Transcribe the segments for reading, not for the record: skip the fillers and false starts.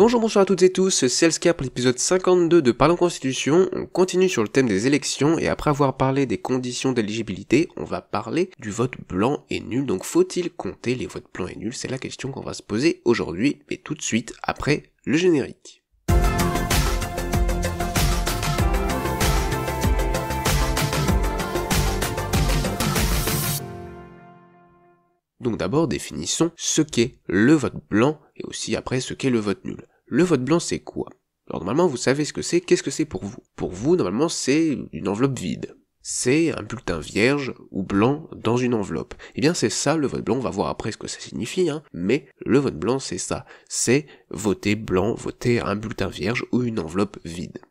Bonjour, bonsoir à toutes et tous, c'est Elsker pour l'épisode 52 de Parlons Constitution. On continue sur le thème des élections et après avoir parlé des conditions d'éligibilité, on va parler du vote blanc et nul. Donc faut-il compter les votes blancs et nuls? C'est la question qu'on va se poser aujourd'hui, mais tout de suite après le générique. Donc d'abord définissons ce qu'est le vote blanc et aussi après ce qu'est le vote nul. Le vote blanc c'est quoi? Alors normalement vous savez ce que c'est, qu'est-ce que c'est pour vous? Pour vous normalement c'est une enveloppe vide. C'est un bulletin vierge ou blanc dans une enveloppe. Eh bien c'est ça le vote blanc, on va voir après ce que ça signifie, mais le vote blanc c'est ça. C'est voter blanc, voter un bulletin vierge ou une enveloppe vide.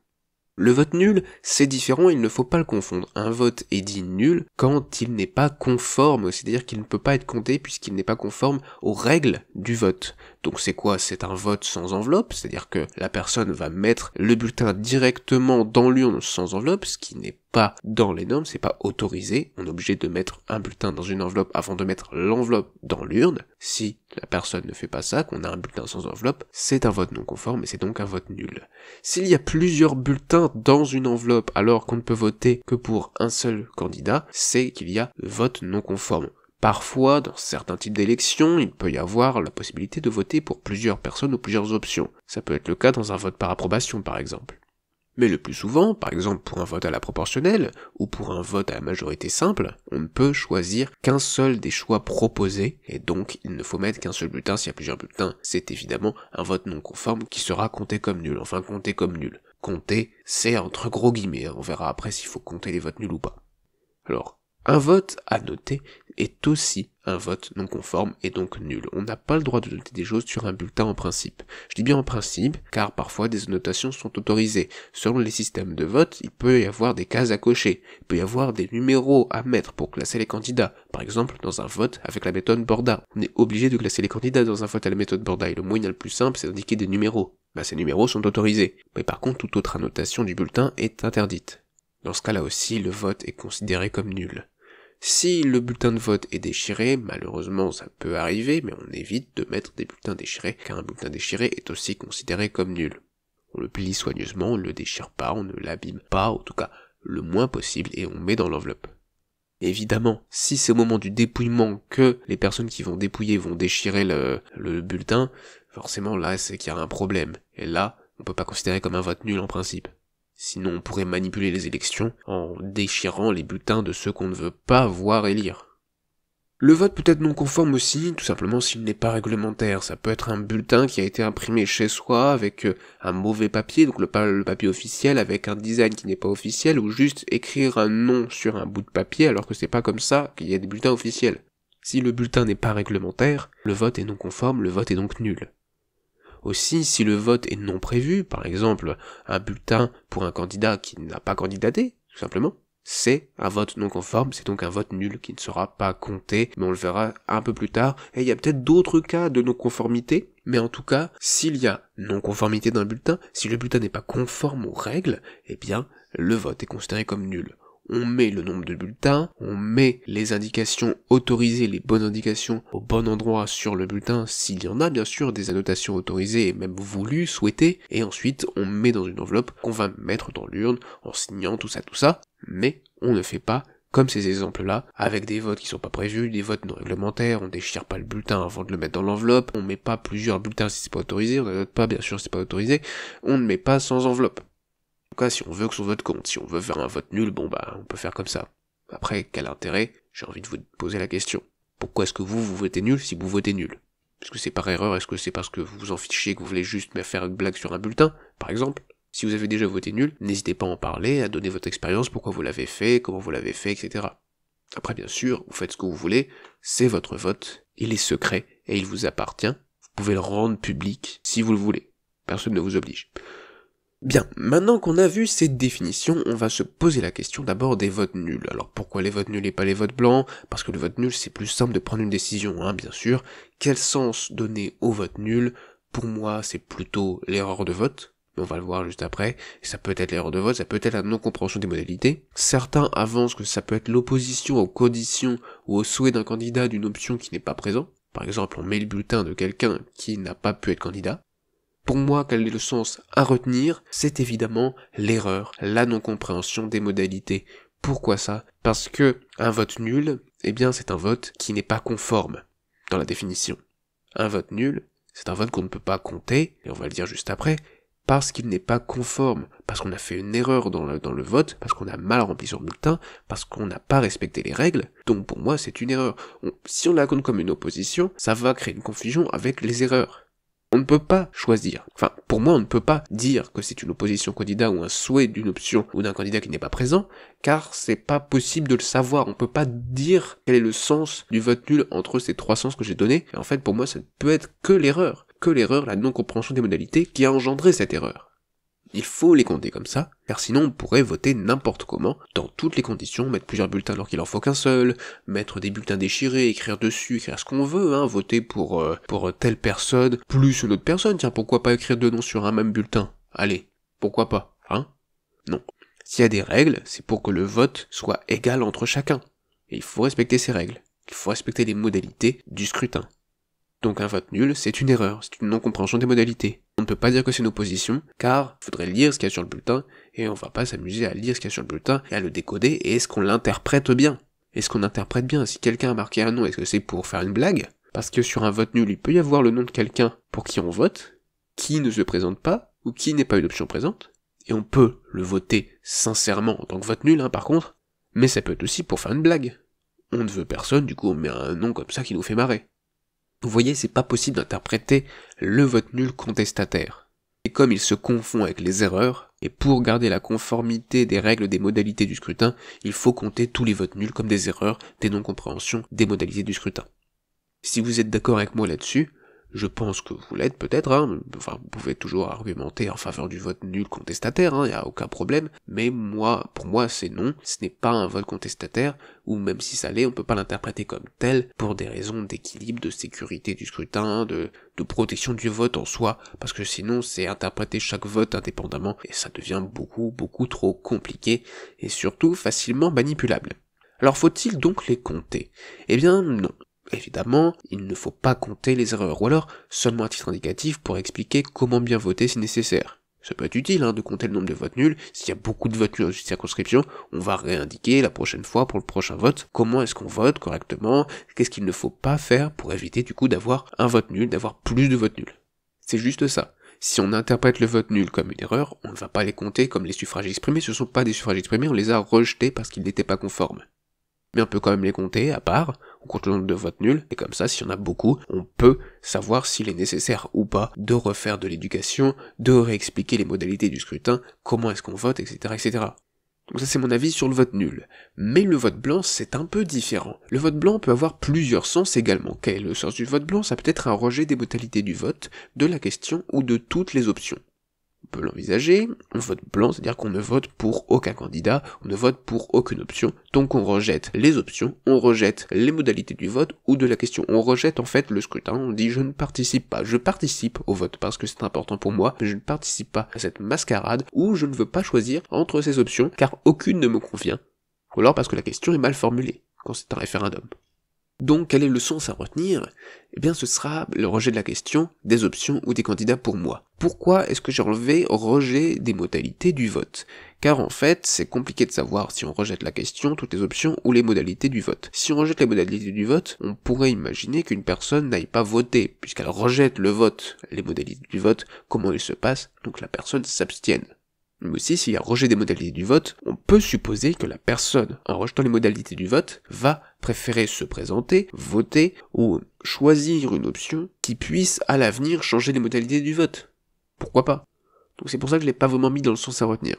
Le vote nul, c'est différent, il ne faut pas le confondre. Un vote est dit nul quand il n'est pas conforme, c'est-à-dire qu'il ne peut pas être compté puisqu'il n'est pas conforme aux règles du vote. Donc c'est quoi? C'est un vote sans enveloppe, c'est-à-dire que la personne va mettre le bulletin directement dans l'urne sans enveloppe, ce qui n'est pas dans les normes, c'est pas autorisé. On est obligé de mettre un bulletin dans une enveloppe avant de mettre l'enveloppe dans l'urne. Si la personne ne fait pas ça, qu'on a un bulletin sans enveloppe, c'est un vote non conforme et c'est donc un vote nul. S'il y a plusieurs bulletins dans une enveloppe alors qu'on ne peut voter que pour un seul candidat, c'est qu'il y a vote non conforme. Parfois, dans certains types d'élections, il peut y avoir la possibilité de voter pour plusieurs personnes ou plusieurs options. Ça peut être le cas dans un vote par approbation par exemple. Mais le plus souvent, par exemple pour un vote à la proportionnelle, ou pour un vote à la majorité simple, on ne peut choisir qu'un seul des choix proposés, et donc il ne faut mettre qu'un seul bulletin. S'il y a plusieurs bulletins, c'est évidemment un vote non conforme qui sera compté comme nul, enfin compté comme nul. Compter, c'est entre gros guillemets, on verra après s'il faut compter les votes nuls ou pas. Alors, un vote à noter est aussi un vote non conforme et donc nul. On n'a pas le droit de noter des choses sur un bulletin en principe. Je dis bien en principe, car parfois des annotations sont autorisées. Selon les systèmes de vote, il peut y avoir des cases à cocher, il peut y avoir des numéros à mettre pour classer les candidats. Par exemple, dans un vote avec la méthode Borda, on est obligé de classer les candidats dans un vote à la méthode Borda, et le moyen le plus simple, c'est d'indiquer des numéros. Ces numéros sont autorisés, mais par contre toute autre annotation du bulletin est interdite. Dans ce cas-là aussi, le vote est considéré comme nul. Si le bulletin de vote est déchiré, malheureusement ça peut arriver, mais on évite de mettre des bulletins déchirés, car un bulletin déchiré est aussi considéré comme nul. On le plie soigneusement, on ne le déchire pas, on ne l'abîme pas, en tout cas le moins possible, et on met dans l'enveloppe. Évidemment, si c'est au moment du dépouillement que les personnes qui vont dépouiller vont déchirer le bulletin, forcément là c'est qu'il y a un problème, et là on peut pas considérer comme un vote nul en principe. Sinon on pourrait manipuler les élections en déchirant les bulletins de ceux qu'on ne veut pas voir élire. Le vote peut être non conforme aussi, tout simplement s'il n'est pas réglementaire. Ça peut être un bulletin qui a été imprimé chez soi avec un mauvais papier, donc le papier officiel avec un design qui n'est pas officiel, ou juste écrire un nom sur un bout de papier alors que c'est pas comme ça qu'il y a des bulletins officiels. Si le bulletin n'est pas réglementaire, le vote est non conforme, le vote est donc nul. Aussi, si le vote est non prévu, par exemple un bulletin pour un candidat qui n'a pas candidaté, tout simplement, c'est un vote non conforme, c'est donc un vote nul qui ne sera pas compté, mais on le verra un peu plus tard, et il y a peut-être d'autres cas de non-conformité, mais en tout cas, s'il y a non-conformité d'un bulletin, si le bulletin n'est pas conforme aux règles, eh bien, le vote est considéré comme nul. On met le nombre de bulletins, on met les indications autorisées, les bonnes indications au bon endroit sur le bulletin, s'il y en a bien sûr des annotations autorisées et même voulues, souhaitées, et ensuite on met dans une enveloppe qu'on va mettre dans l'urne en signant tout ça, mais on ne fait pas comme ces exemples-là, avec des votes qui sont pas prévus, des votes non réglementaires, on déchire pas le bulletin avant de le mettre dans l'enveloppe, on met pas plusieurs bulletins si c'est pas autorisé, on n'annote pas bien sûr si c'est pas autorisé, on ne met pas sans enveloppe. En tout cas, si on veut que son vote compte, si on veut faire un vote nul, on peut faire comme ça. Après, quel intérêt? J'ai envie de vous poser la question. Pourquoi est-ce que vous votez nul si vous votez nul? Est-ce que c'est par erreur? Est-ce que c'est parce que vous vous en fichez, que vous voulez juste faire une blague sur un bulletin, par exemple? Si vous avez déjà voté nul, n'hésitez pas à en parler, à donner votre expérience, pourquoi vous l'avez fait, comment vous l'avez fait, etc. Après, bien sûr, vous faites ce que vous voulez, c'est votre vote, il est secret, et il vous appartient, vous pouvez le rendre public si vous le voulez. Personne ne vous oblige. Bien, maintenant qu'on a vu cette définition, on va se poser la question d'abord des votes nuls. Alors pourquoi les votes nuls et pas les votes blancs? Parce que le vote nul c'est plus simple de prendre une décision, bien sûr. Quel sens donner au vote nul? Pour moi c'est plutôt l'erreur de vote, on va le voir juste après, ça peut être l'erreur de vote, ça peut être la non-compréhension des modalités. Certains avancent que ça peut être l'opposition aux conditions ou aux souhaits d'un candidat d'une option qui n'est pas présent. Par exemple, on met le bulletin de quelqu'un qui n'a pas pu être candidat. Pour moi, quel est le sens à retenir? C'est évidemment l'erreur, la non-compréhension des modalités. Pourquoi ça? Parce que un vote nul, eh bien c'est un vote qui n'est pas conforme dans la définition. Un vote nul, c'est un vote qu'on ne peut pas compter, et on va le dire juste après, parce qu'il n'est pas conforme, parce qu'on a fait une erreur dans le vote, parce qu'on a mal rempli son bulletin, parce qu'on n'a pas respecté les règles, donc pour moi c'est une erreur. Si on la compte comme une opposition, ça va créer une confusion avec les erreurs. On ne peut pas choisir. Enfin, pour moi, on ne peut pas dire que c'est une opposition candidat ou un souhait d'une option ou d'un candidat qui n'est pas présent, car c'est pas possible de le savoir. On peut pas dire quel est le sens du vote nul entre ces trois sens que j'ai donnés. Et en fait, pour moi, ça ne peut être que l'erreur, la non-compréhension des modalités qui a engendré cette erreur. Il faut les compter comme ça, car sinon on pourrait voter n'importe comment, dans toutes les conditions, mettre plusieurs bulletins alors qu'il en faut qu'un seul, mettre des bulletins déchirés, écrire dessus, écrire ce qu'on veut, voter pour telle personne, plus une autre personne, tiens, pourquoi pas écrire deux noms sur un même bulletin? Allez, pourquoi pas, Non. S'il y a des règles, c'est pour que le vote soit égal entre chacun. Et il faut respecter ces règles. Il faut respecter les modalités du scrutin. Donc un vote nul, c'est une erreur, c'est une non-compréhension des modalités. On ne peut pas dire que c'est une opposition, car il faudrait lire ce qu'il y a sur le bulletin, et on va pas s'amuser à lire ce qu'il y a sur le bulletin, et à le décoder, et est-ce qu'on l'interprète bien? Est-ce qu'on interprète bien? Si quelqu'un a marqué un nom, est-ce que c'est pour faire une blague? Parce que sur un vote nul, il peut y avoir le nom de quelqu'un pour qui on vote, qui ne se présente pas, ou qui n'est pas une option présente, et on peut le voter sincèrement en tant que vote nul, par contre, mais ça peut être aussi pour faire une blague. On ne veut personne, du coup on met un nom comme ça qui nous fait marrer. Vous voyez, c'est pas possible d'interpréter le vote nul contestataire. Et comme il se confond avec les erreurs, et pour garder la conformité des règles des modalités du scrutin, il faut compter tous les votes nuls comme des erreurs, des non-compréhensions des modalités du scrutin. Si vous êtes d'accord avec moi là-dessus, je pense que vous l'êtes peut-être, vous pouvez toujours argumenter en faveur du vote nul contestataire, y a aucun problème, mais pour moi c'est non, ce n'est pas un vote contestataire, ou même si ça l'est, on peut pas l'interpréter comme tel, pour des raisons d'équilibre, de sécurité du scrutin, de protection du vote en soi, parce que sinon c'est interpréter chaque vote indépendamment, et ça devient beaucoup trop compliqué, et surtout facilement manipulable. Alors faut-il donc les compter? Eh bien non. Évidemment, il ne faut pas compter les erreurs, ou alors seulement à titre indicatif pour expliquer comment bien voter si nécessaire. Ça peut être utile de compter le nombre de votes nuls. S'il y a beaucoup de votes nuls dans une circonscription, on va réindiquer la prochaine fois pour le prochain vote comment est-ce qu'on vote correctement, qu'est-ce qu'il ne faut pas faire pour éviter du coup d'avoir un vote nul, d'avoir plus de votes nuls. C'est juste ça. Si on interprète le vote nul comme une erreur, on ne va pas les compter comme les suffrages exprimés, ce ne sont pas des suffrages exprimés, on les a rejetés parce qu'ils n'étaient pas conformes. Mais on peut quand même les compter à part, on compte le nombre de votes nuls, et comme ça, s'il y en a beaucoup, on peut savoir s'il est nécessaire ou pas de refaire de l'éducation, de réexpliquer les modalités du scrutin, comment est-ce qu'on vote, etc., etc. Donc ça c'est mon avis sur le vote nul. Mais le vote blanc, c'est un peu différent. Le vote blanc peut avoir plusieurs sens également. Quel est le sens du vote blanc? Ça peut être un rejet des modalités du vote, de la question ou de toutes les options. On peut l'envisager, on vote blanc, c'est-à-dire qu'on ne vote pour aucun candidat, on ne vote pour aucune option, donc on rejette les options, on rejette les modalités du vote ou de la question, on rejette en fait le scrutin, on dit je ne participe pas, je participe au vote parce que c'est important pour moi, mais je ne participe pas à cette mascarade où je ne veux pas choisir entre ces options car aucune ne me convient, ou alors parce que la question est mal formulée, quand c'est un référendum. Donc quel est le sens à retenir? Eh bien ce sera le rejet de la question, des options ou des candidats pour moi. Pourquoi est-ce que j'ai enlevé rejet des modalités du vote? Car en fait, c'est compliqué de savoir si on rejette la question, toutes les options ou les modalités du vote. Si on rejette les modalités du vote, on pourrait imaginer qu'une personne n'aille pas voter, puisqu'elle rejette le vote, les modalités du vote, comment il se passe, donc la personne s'abstienne. Mais aussi, s'il y a rejet des modalités du vote, on peut supposer que la personne, en rejetant les modalités du vote, va préférer se présenter, voter, ou choisir une option qui puisse à l'avenir changer les modalités du vote. Pourquoi pas? Donc c'est pour ça que je l'ai pas vraiment mis dans le sens à retenir.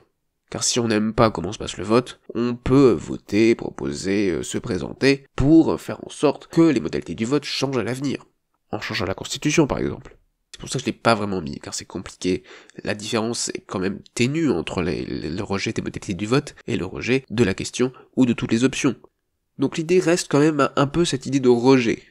Car si on n'aime pas comment se passe le vote, on peut voter, proposer, se présenter, pour faire en sorte que les modalités du vote changent à l'avenir. En changeant la constitution par exemple. C'est pour ça que je l'ai pas vraiment mis, car c'est compliqué. La différence est quand même ténue entre le rejet des modalités du vote et le rejet de la question ou de toutes les options. Donc l'idée reste quand même un peu cette idée de rejet.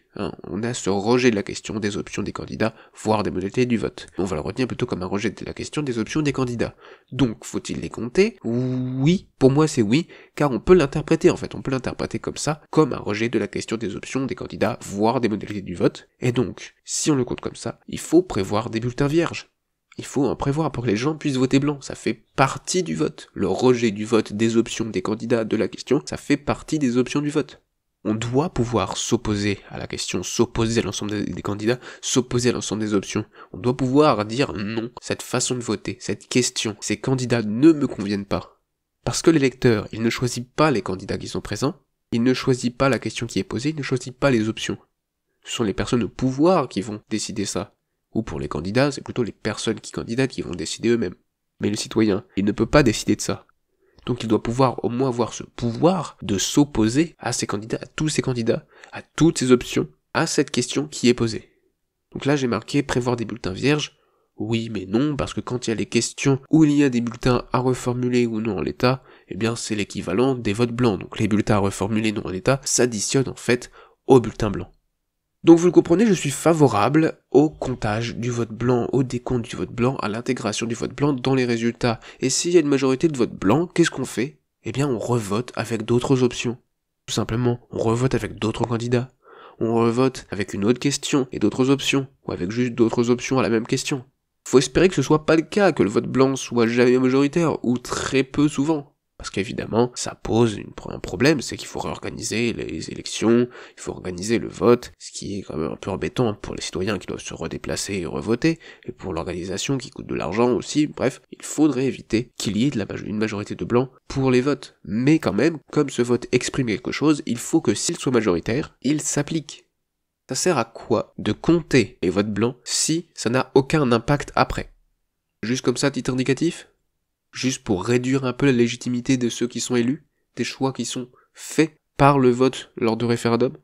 On a ce rejet de la question, des options des candidats, voire des modalités du vote. On va le retenir plutôt comme un rejet de la question, des options des candidats. Donc, faut-il les compter? Oui, pour moi c'est oui, car on peut l'interpréter en fait, on peut l'interpréter comme ça, comme un rejet de la question, des options des candidats, voire des modalités du vote. Et donc, si on le compte comme ça, il faut prévoir des bulletins vierges. Il faut en prévoir pour que les gens puissent voter blanc. Ça fait partie du vote. Le rejet du vote des options des candidats de la question, ça fait partie des options du vote. On doit pouvoir s'opposer à la question, s'opposer à l'ensemble des candidats, s'opposer à l'ensemble des options. On doit pouvoir dire non, cette façon de voter, cette question, ces candidats ne me conviennent pas. Parce que l'électeur, il ne choisit pas les candidats qui sont présents, il ne choisit pas la question qui est posée, il ne choisit pas les options. Ce sont les personnes au pouvoir qui vont décider ça. Ou pour les candidats, c'est plutôt les personnes qui candidatent qui vont décider eux-mêmes. Mais le citoyen, il ne peut pas décider de ça. Donc il doit pouvoir au moins avoir ce pouvoir de s'opposer à ces candidats, à tous ces candidats, à toutes ces options, à cette question qui est posée. Donc là j'ai marqué prévoir des bulletins vierges. Oui mais non, parce que quand il y a les questions où il y a des bulletins à reformuler ou non en l'état, eh bien c'est l'équivalent des votes blancs. Donc les bulletins à reformuler non en l'état s'additionnent en fait aux bulletins blancs. Donc vous le comprenez, je suis favorable au comptage du vote blanc, au décompte du vote blanc, à l'intégration du vote blanc dans les résultats. Et s'il y a une majorité de vote blanc, qu'est-ce qu'on fait? Eh bien on revote avec d'autres options. Tout simplement, on revote avec d'autres candidats. On revote avec une autre question et d'autres options, ou avec juste d'autres options à la même question. Faut espérer que ce soit pas le cas, que le vote blanc soit jamais majoritaire, ou très peu souvent. Parce qu'évidemment, ça pose un problème, c'est qu'il faut réorganiser les élections, il faut organiser le vote, ce qui est quand même un peu embêtant pour les citoyens qui doivent se redéplacer et revoter, et pour l'organisation qui coûte de l'argent aussi, bref, il faudrait éviter qu'il y ait une majorité de blancs pour les votes. Mais quand même, comme ce vote exprime quelque chose, il faut que s'il soit majoritaire, il s'applique. Ça sert à quoi de compter les votes blancs si ça n'a aucun impact après? Juste comme ça, titre indicatif? Juste pour réduire un peu la légitimité de ceux qui sont élus, des choix qui sont faits par le vote lors de référendum?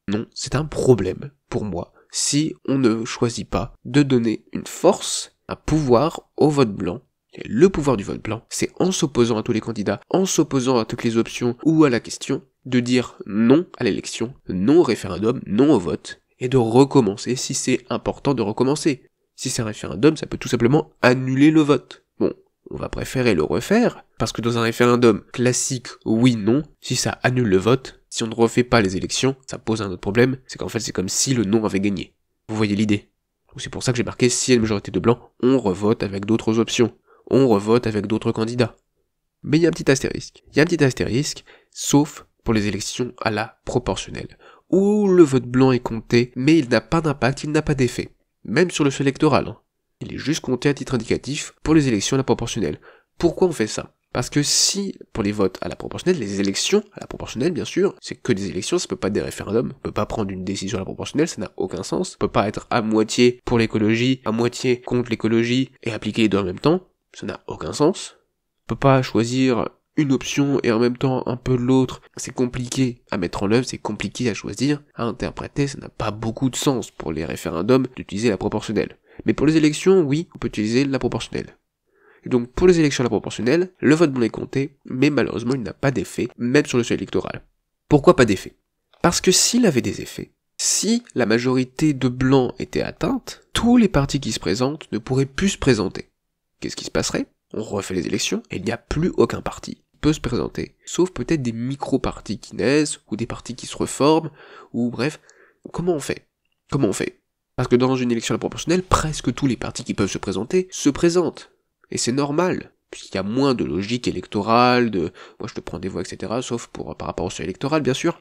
Non, c'est un problème, pour moi, si on ne choisit pas de donner une force, un pouvoir au vote blanc. Et le pouvoir du vote blanc, c'est en s'opposant à tous les candidats, en s'opposant à toutes les options ou à la question, de dire non à l'élection, non au référendum, non au vote, et de recommencer si c'est important de recommencer. Si c'est un référendum, ça peut tout simplement annuler le vote. Bon, on va préférer le refaire, parce que dans un référendum classique oui-non, si ça annule le vote, si on ne refait pas les élections, ça pose un autre problème, c'est qu'en fait c'est comme si le non avait gagné. Vous voyez l'idée? Donc c'est pour ça que j'ai marqué si il y a une majorité de blancs, on revote avec d'autres options, on revote avec d'autres candidats. Mais il y a un petit astérisque, sauf pour les élections à la proportionnelle, où le vote blanc est compté, mais il n'a pas d'impact, il n'a pas d'effet, même sur le seuil électoral. Il est juste compté à titre indicatif pour les élections à la proportionnelle. Pourquoi on fait ça? Parce que si, pour les votes à la proportionnelle, les élections à la proportionnelle, bien sûr, c'est que des élections, ça peut pas être des référendums, on peut pas prendre une décision à la proportionnelle, ça n'a aucun sens, ça peut pas être à moitié pour l'écologie, à moitié contre l'écologie, et appliquer les deux en même temps, ça n'a aucun sens. On peut pas choisir une option et en même temps un peu l'autre, c'est compliqué à mettre en œuvre, c'est compliqué à choisir, à interpréter, ça n'a pas beaucoup de sens pour les référendums d'utiliser la proportionnelle. Mais pour les élections, oui, on peut utiliser la proportionnelle. Et donc pour les élections à la proportionnelle, le vote blanc est compté, mais malheureusement il n'a pas d'effet, même sur le seuil électoral. Pourquoi pas d'effet? Parce que s'il avait des effets, si la majorité de blancs était atteinte, tous les partis qui se présentent ne pourraient plus se présenter. Qu'est-ce qui se passerait? On refait les élections, et il n'y a plus aucun parti qui peut se présenter, sauf peut-être des micro-partis qui naissent, ou des partis qui se reforment, ou bref, comment on fait? Parce que dans une élection à la proportionnelle, presque tous les partis qui peuvent se présenter se présentent. Et c'est normal, puisqu'il y a moins de logique électorale, moi je te prends des voix, etc., sauf par rapport au seuil électoral, bien sûr.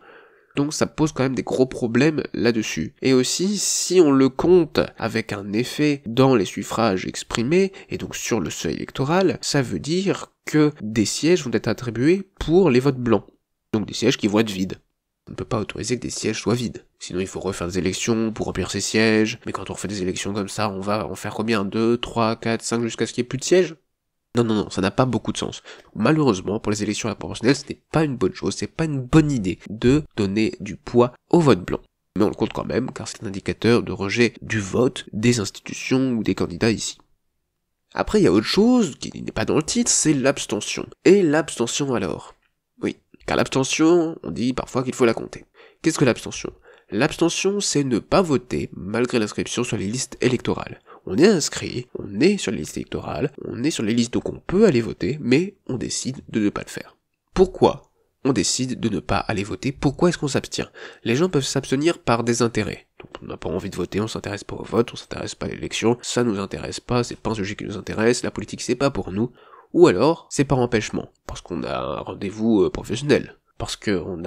Donc ça pose quand même des gros problèmes là-dessus. Et aussi, si on le compte avec un effet dans les suffrages exprimés, et donc sur le seuil électoral, ça veut dire que des sièges vont être attribués pour les votes blancs. Donc des sièges qui vont être vides. On ne peut pas autoriser que des sièges soient vides. Sinon il faut refaire des élections pour remplir ces sièges, mais quand on refait des élections comme ça, on va en faire combien? 2, 3, 4, 5 jusqu'à ce qu'il n'y ait plus de sièges? Non, ça n'a pas beaucoup de sens. Malheureusement, pour les élections à la proportionnelle, ce n'est pas une bonne chose, c'est pas une bonne idée de donner du poids au vote blanc. Mais on le compte quand même, car c'est un indicateur de rejet du vote des institutions ou des candidats ici. Après, il y a autre chose qui n'est pas dans le titre, c'est l'abstention. Et l'abstention alors? Oui, car l'abstention, on dit parfois qu'il faut la compter. Qu'est-ce que l'abstention? L'abstention, c'est ne pas voter malgré l'inscription sur les listes électorales. On est inscrit, on est sur les listes électorales, on est sur les listes donc on peut aller voter, mais on décide de ne pas le faire. Pourquoi on décide de ne pas aller voter. Pourquoi est-ce qu'on s'abstient? Les gens peuvent s'abstenir par désintérêt. Donc on n'a pas envie de voter, on s'intéresse pas au vote, on s'intéresse pas à l'élection, ça nous intéresse pas, c'est pas un sujet qui nous intéresse, la politique c'est pas pour nous. Ou alors, c'est par empêchement, parce qu'on a un rendez-vous professionnel, parce qu'on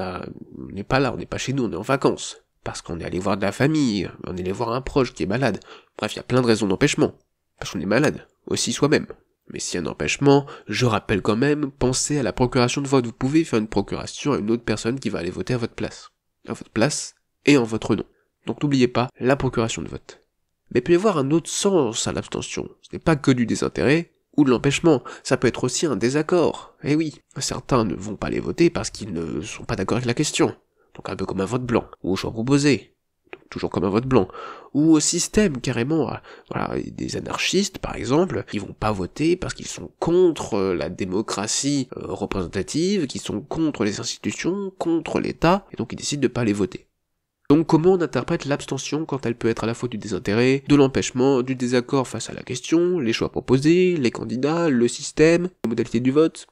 n'est pas là, on n'est pas chez nous, on est en vacances, parce qu'on est allé voir de la famille, on est allé voir un proche qui est malade. Bref, il y a plein de raisons d'empêchement, parce qu'on est malade, aussi soi-même. Mais s'il y a un empêchement, je rappelle quand même, pensez à la procuration de vote. Vous pouvez faire une procuration à une autre personne qui va aller voter à votre place. À votre place et en votre nom. Donc n'oubliez pas la procuration de vote. Mais il peut y avoir un autre sens à l'abstention. Ce n'est pas que du désintérêt ou de l'empêchement. Ça peut être aussi un désaccord. Eh oui, certains ne vont pas aller voter parce qu'ils ne sont pas d'accord avec la question. Donc un peu comme un vote blanc, ou au choix proposé. Toujours comme un vote blanc, ou au système carrément, voilà, des anarchistes par exemple, qui vont pas voter parce qu'ils sont contre la démocratie représentative, qui sont contre les institutions, contre l'État, et donc ils décident de pas aller voter. Donc comment on interprète l'abstention quand elle peut être à la fois du désintérêt, de l'empêchement, du désaccord face à la question, les choix proposés, les candidats, le système, les modalités du vote?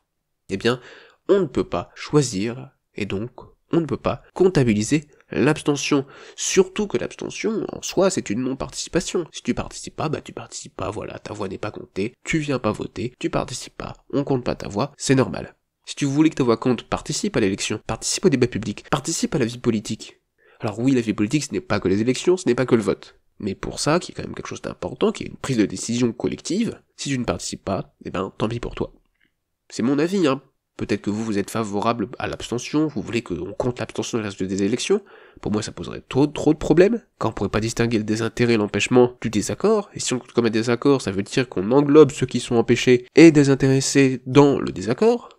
Eh bien, on ne peut pas choisir, et donc on ne peut pas comptabiliser l'abstention. Surtout que l'abstention, en soi, c'est une non-participation. Si tu participes pas, voilà, ta voix n'est pas comptée, tu viens pas voter, tu participes pas, on compte pas ta voix, c'est normal. Si tu voulais que ta voix compte, participe à l'élection, participe au débat public, participe à la vie politique. Alors oui, la vie politique, ce n'est pas que les élections, ce n'est pas que le vote. Mais pour ça, qui est quand même quelque chose d'important, qui est une prise de décision collective, si tu ne participes pas, eh ben, tant pis pour toi. C'est mon avis, hein. Peut-être que vous êtes favorable à l'abstention, vous voulez qu'on compte l'abstention dans le reste des élections. Pour moi, ça poserait trop de problèmes, car on pourrait pas distinguer le désintérêt et l'empêchement du désaccord, et si on compte comme un désaccord, ça veut dire qu'on englobe ceux qui sont empêchés et désintéressés dans le désaccord.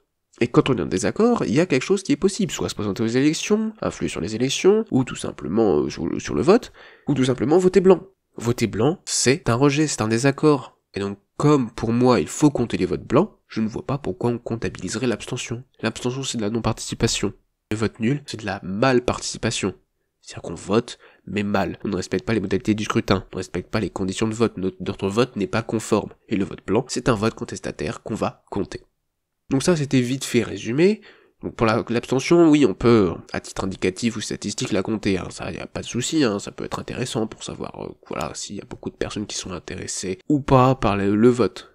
Et quand on est en désaccord, il y a quelque chose qui est possible, soit se présenter aux élections, influer sur les élections, ou tout simplement sur le vote, ou tout simplement voter blanc. Voter blanc, c'est un rejet, c'est un désaccord. Et donc, comme pour moi il faut compter les votes blancs, je ne vois pas pourquoi on comptabiliserait l'abstention. L'abstention c'est de la non-participation. Le vote nul, c'est de la mal-participation. C'est-à-dire qu'on vote, mais mal. On ne respecte pas les modalités du scrutin, on ne respecte pas les conditions de vote, notre vote n'est pas conforme. Et le vote blanc, c'est un vote contestataire qu'on va compter. Donc ça c'était vite fait résumé. Donc pour l'abstention, oui, on peut, à titre indicatif ou statistique, la compter, hein, ça y a pas de souci, hein, ça peut être intéressant pour savoir, voilà, s'il y a beaucoup de personnes qui sont intéressées ou pas par le vote.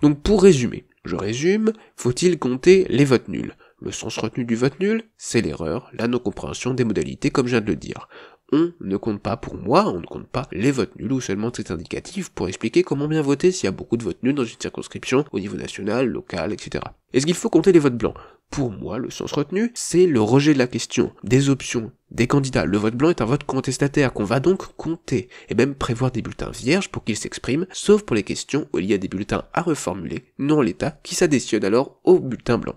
Donc pour résumer, je résume, faut-il compter les votes nuls? Le sens retenu du vote nul, c'est l'erreur, la non-compréhension des modalités, comme je viens de le dire. On ne compte pas, pour moi, on ne compte pas les votes nuls ou seulement c'est indicatif pour expliquer comment bien voter s'il y a beaucoup de votes nuls dans une circonscription au niveau national, local, etc. Est-ce qu'il faut compter les votes blancs? Pour moi, le sens retenu, c'est le rejet de la question, des options, des candidats. Le vote blanc est un vote contestataire qu'on va donc compter, et même prévoir des bulletins vierges pour qu'ils s'expriment, sauf pour les questions où il y a des bulletins à reformuler, non l'état, qui s'additionne alors au bulletin blanc.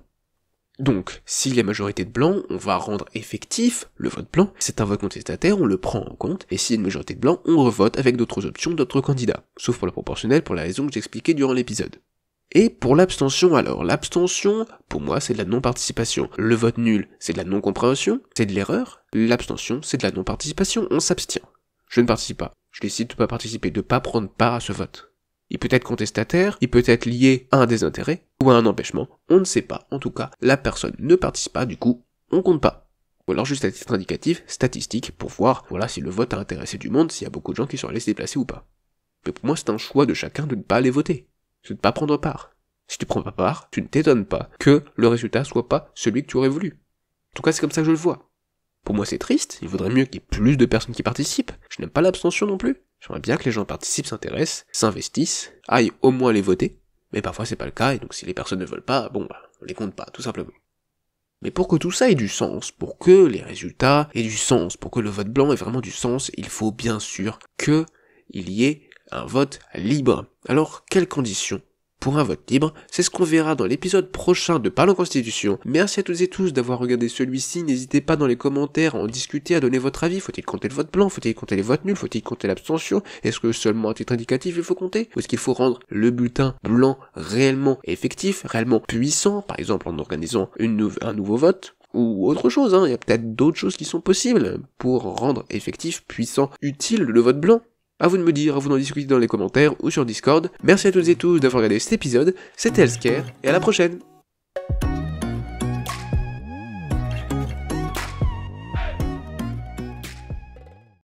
Donc, s'il y a majorité de blancs, on va rendre effectif le vote blanc, c'est un vote contestataire, on le prend en compte, et s'il y a une majorité de blancs, on revote avec d'autres options, d'autres candidats, sauf pour la proportionnelle pour la raison que j'expliquais durant l'épisode. Et pour l'abstention alors, l'abstention, pour moi c'est de la non-participation, le vote nul c'est de la non-compréhension, c'est de l'erreur, l'abstention c'est de la non-participation, on s'abstient. Je ne participe pas, je décide de ne pas participer, de ne pas prendre part à ce vote. Il peut être contestataire, il peut être lié à un désintérêt, ou à un empêchement, on ne sait pas, en tout cas, la personne ne participe pas, du coup, on compte pas. Ou alors juste à titre indicatif, statistique, pour voir, voilà, si le vote a intéressé du monde, s'il y a beaucoup de gens qui sont allés se déplacer ou pas. Mais pour moi c'est un choix de chacun de ne pas aller voter, c'est de ne pas prendre part. Si tu prends pas part, tu ne t'étonnes pas que le résultat soit pas celui que tu aurais voulu. En tout cas c'est comme ça que je le vois. Pour moi c'est triste, il vaudrait mieux qu'il y ait plus de personnes qui participent, je n'aime pas l'abstention non plus. J'aimerais bien que les gens participent, s'intéressent, s'investissent, aillent au moins les voter, mais parfois c'est pas le cas, et donc si les personnes ne veulent pas, bon bah, on les compte pas, tout simplement. Mais pour que tout ça ait du sens, pour que les résultats aient du sens, pour que le vote blanc ait vraiment du sens, il faut bien sûr qu'il y ait un vote libre. Alors, quelles conditions pour un vote libre? C'est ce qu'on verra dans l'épisode prochain de Parlons Constitution. Merci à toutes et tous d'avoir regardé celui-ci, n'hésitez pas dans les commentaires à en discuter, à donner votre avis. Faut-il compter le vote blanc? Faut-il compter les votes nuls? Faut-il compter l'abstention? Est-ce que seulement à titre indicatif il faut compter? Ou est-ce qu'il faut rendre le bulletin blanc réellement effectif, réellement puissant, par exemple en organisant un nouveau vote? Ou autre chose, hein, il y a peut-être d'autres choses qui sont possibles pour rendre effectif, puissant, utile le vote blanc. À vous de me dire, à vous d'en discuter dans les commentaires ou sur Discord. Merci à toutes et tous d'avoir regardé cet épisode, c'était Elsker, et à la prochaine!